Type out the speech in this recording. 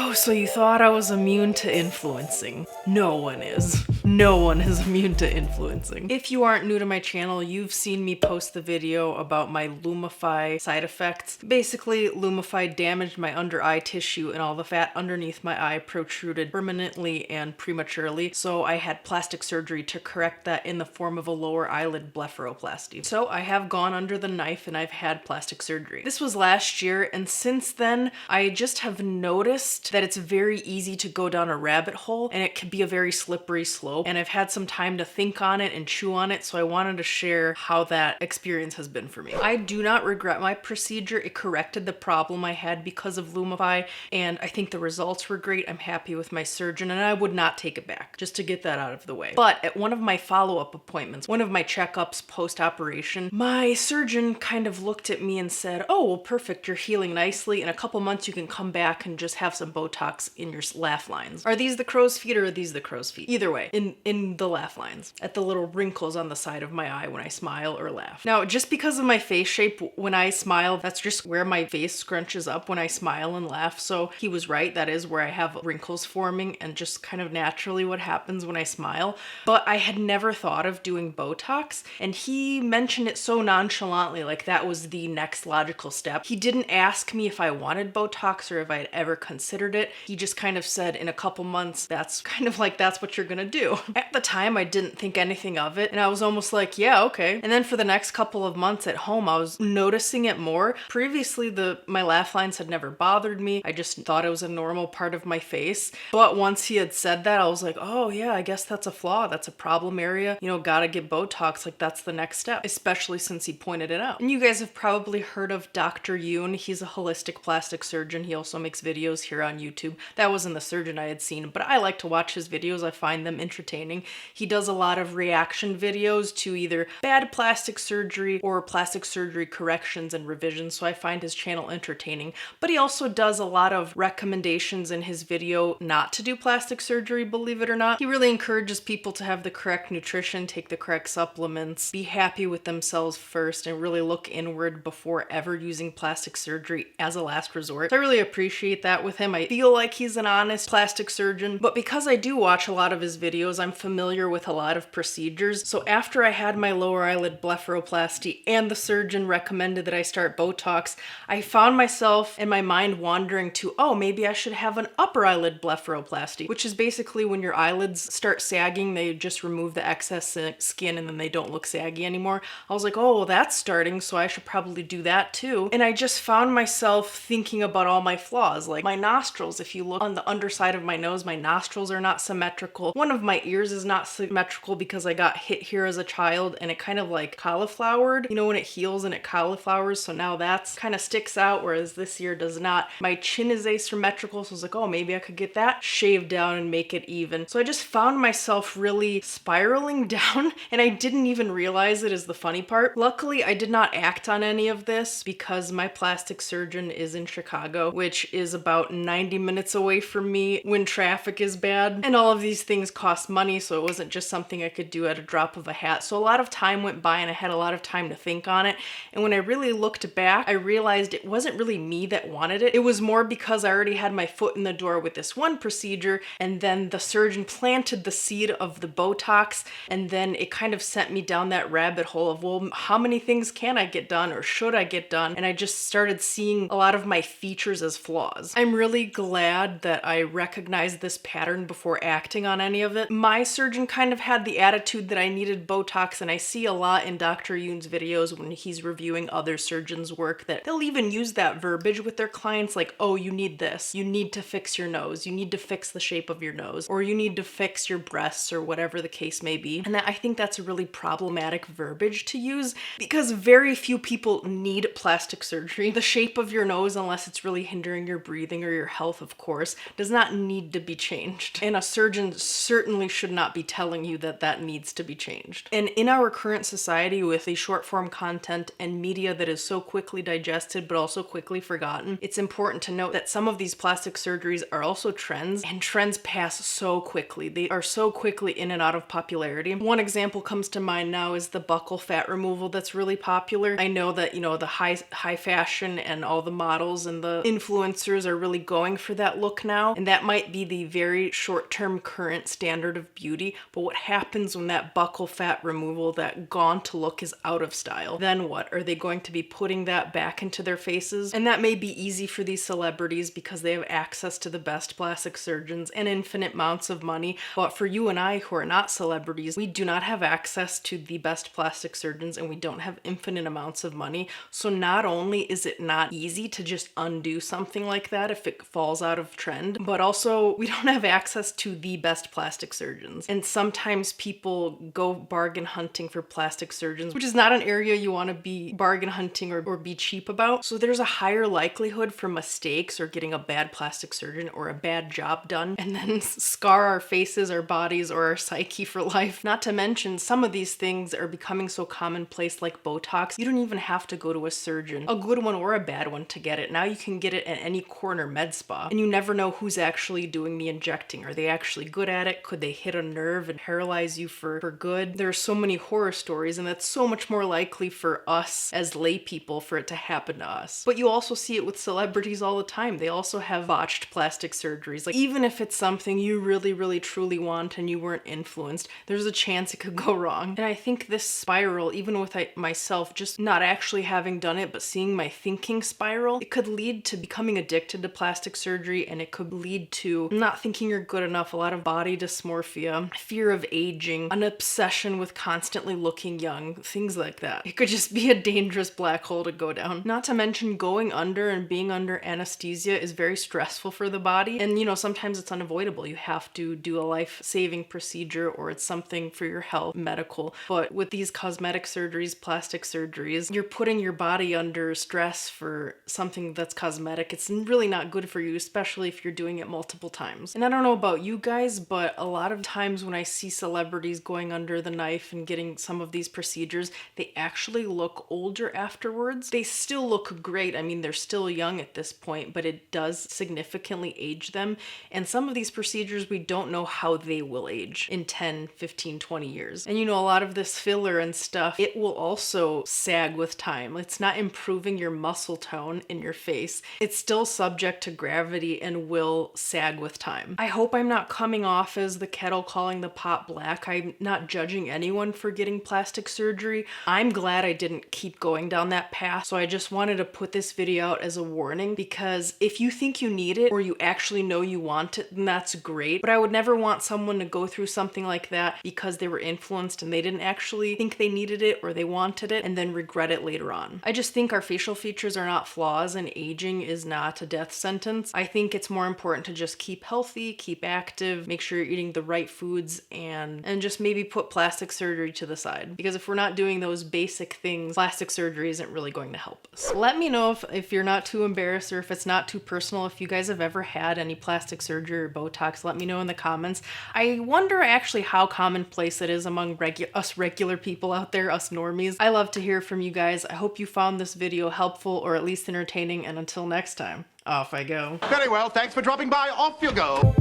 Oh, so you thought I was immune to influencing? No one is. No one is immune to influencing. If you aren't new to my channel, you've seen me post the video about my Lumify side effects. Basically, Lumify damaged my under eye tissue and all the fat underneath my eye protruded permanently and prematurely, so I had plastic surgery to correct that in the form of a lower eyelid blepharoplasty. So I have gone under the knife and I've had plastic surgery. This was last year, and since then, I just have noticed that it's very easy to go down a rabbit hole and it can be a very slippery slope. And I've had some time to think on it and chew on it, so I wanted to share how that experience has been for me. I do not regret my procedure. It corrected the problem I had because of Lumify, and I think the results were great. I'm happy with my surgeon, and I would not take it back, just to get that out of the way. But at one of my follow-up appointments, one of my checkups post-operation, my surgeon kind of looked at me and said, "Oh, well, perfect, you're healing nicely. In a couple months, you can come back and just have some Botox in your laugh lines." Are these the crow's feet or are these the crow's feet? Either way, in the laugh lines, at the little wrinkles on the side of my eye when I smile or laugh. Now, just because of my face shape, when I smile, that's just where my face scrunches up when I smile and laugh. So he was right. That is where I have wrinkles forming and just kind of naturally what happens when I smile. But I had never thought of doing Botox, and he mentioned it so nonchalantly, like that was the next logical step. He didn't ask me if I wanted Botox or if I'd ever considered it. He just kind of said, in a couple months, that's kind of like, that's what you're gonna do. At the time, I didn't think anything of it, and I was almost like, yeah, okay. And then for the next couple of months at home, I was noticing it more. Previously, my laugh lines had never bothered me. I just thought it was a normal part of my face. But once he had said that, I was like, oh yeah, I guess that's a flaw. That's a problem area. You know, gotta get Botox. Like, that's the next step, especially since he pointed it out. And you guys have probably heard of Dr. Yoon. He's a holistic plastic surgeon. He also makes videos here on YouTube. That wasn't the surgeon I had seen, but I like to watch his videos. I find them entertaining. He does a lot of reaction videos to either bad plastic surgery or plastic surgery corrections and revisions, so I find his channel entertaining. But he also does a lot of recommendations in his video not to do plastic surgery, believe it or not. He really encourages people to have the correct nutrition, take the correct supplements, be happy with themselves first, and really look inward before ever using plastic surgery as a last resort. So I really appreciate that with him. I feel like he's an honest plastic surgeon, but because I do watch a lot of his videos, I'm familiar with a lot of procedures. So after I had my lower eyelid blepharoplasty and the surgeon recommended that I start Botox, I found myself and my mind wandering to, oh, maybe I should have an upper eyelid blepharoplasty, which is basically when your eyelids start sagging, they just remove the excess skin and then they don't look saggy anymore. I was like, oh, well, that's starting, so I should probably do that too. And I just found myself thinking about all my flaws, like my nostrils. If you look on the underside of my nose, my nostrils are not symmetrical. One of my ears is not symmetrical because I got hit here as a child and it kind of like cauliflowered, you know, when it heals and it cauliflowers. So now that's kind of sticks out, whereas this ear does not. My chin is asymmetrical, so I was like, oh, maybe I could get that shaved down and make it even. So I just found myself really spiraling down, and I didn't even realize it, is the funny part. Luckily, I did not act on any of this because my plastic surgeon is in Chicago, which is about 90 minutes away from me when traffic is bad. And all of these things cost money, so it wasn't just something I could do at a drop of a hat. So a lot of time went by and I had a lot of time to think on it. And when I really looked back, I realized it wasn't really me that wanted it. It was more because I already had my foot in the door with this one procedure, and then the surgeon planted the seed of the Botox, and then it kind of sent me down that rabbit hole of, well, how many things can I get done or should I get done? And I just started seeing a lot of my features as flaws. I'm really glad that I recognized this pattern before acting on any of it. My surgeon kind of had the attitude that I needed Botox, and I see a lot in Dr. Yoon's videos when he's reviewing other surgeons' work that they'll even use that verbiage with their clients, like, oh, you need this, you need to fix your nose, you need to fix the shape of your nose, or you need to fix your breasts, or whatever the case may be. And I think that's a really problematic verbiage to use because very few people need plastic surgery. The shape of your nose, unless it's really hindering your breathing or your health, of course, does not need to be changed. And a surgeon certainly should not be telling you that that needs to be changed. And in our current society with the short form content and media that is so quickly digested but also quickly forgotten, it's important to note that some of these plastic surgeries are also trends, and trends pass so quickly. They are so quickly in and out of popularity. One example comes to mind now is the buccal fat removal that's really popular. I know that, you know, the high fashion and all the models and the influencers are really going for that look now, and that might be the very short-term current standard of beauty, but what happens when that buccal fat removal, that gaunt look is out of style? Then what? Are they going to be putting that back into their faces? And that may be easy for these celebrities because they have access to the best plastic surgeons and infinite amounts of money, but for you and I who are not celebrities, we do not have access to the best plastic surgeons and we don't have infinite amounts of money. So not only is it not easy to just undo something like that if it falls out of trend, but also we don't have access to the best plastic surgeons. And sometimes people go bargain hunting for plastic surgeons, which is not an area you want to be bargain hunting or be cheap about. So there's a higher likelihood for mistakes or getting a bad plastic surgeon or a bad job done and then scar our faces, our bodies, or our psyche for life. Not to mention, some of these things are becoming so commonplace, like Botox. You don't even have to go to a surgeon, a good one or a bad one, to get it. Now you can get it at any corner med spa, and you never know who's actually doing the injecting. Are they actually good at it? Could they hit a nerve and paralyze you for good? There are so many horror stories, and that's so much more likely for us as lay people for it to happen to us. But you also see it with celebrities all the time. They also have botched plastic surgeries. Like, even if it's something you really, really, truly want and you weren't influenced, there's a chance it could go wrong. And I think this spiral, even with myself, just not actually having done it, but seeing my thinking spiral, it could lead to becoming addicted to plastic surgery, and it could lead to not thinking you're good enough, a lot of body dysmorphia, fear of aging, an obsession with constantly looking young, things like that. It could just be a dangerous black hole to go down. Not to mention, going under and being under anesthesia is very stressful for the body, and sometimes it's unavoidable. You have to do a life-saving procedure, or it's something for your health, medical. But with these cosmetic surgeries, plastic surgeries, you're putting your body under stress for something that's cosmetic. It's really not good for you, especially if you're doing it multiple times. And I don't know about you guys, but a lot of times when I see celebrities going under the knife and getting some of these procedures, they actually look older afterwards. They still look great. I mean, they're still young at this point, but it does significantly age them. And some of these procedures, we don't know how they will age in 10, 15, 20 years. And a lot of this filler and stuff, it will also sag with time. It's not improving your muscle tone in your face. It's still subject to gravity and will sag with time. I hope I'm not coming off as the kettle calling the pot black. I'm not judging anyone for getting plastic surgery. I'm glad I didn't keep going down that path. So I just wanted to put this video out as a warning, because if you think you need it or you actually know you want it, then that's great. But I would never want someone to go through something like that because they were influenced and they didn't actually think they needed it or they wanted it and then regret it later on. I just think our facial features are not flaws and aging is not a death sentence. I think it's more important to just keep healthy, keep active, make sure you're eating the right foods, and just maybe put plastic surgery to the side. Because if we're not doing those basic things, plastic surgery isn't really going to help us. Let me know if you're not too embarrassed or if it's not too personal. If you guys have ever had any plastic surgery or Botox, let me know in the comments. I wonder actually how commonplace it is among us regular people out there, us normies. I love to hear from you guys. I hope you found this video helpful or at least entertaining, and until next time, off I go. Very well, thanks for dropping by. Off you go.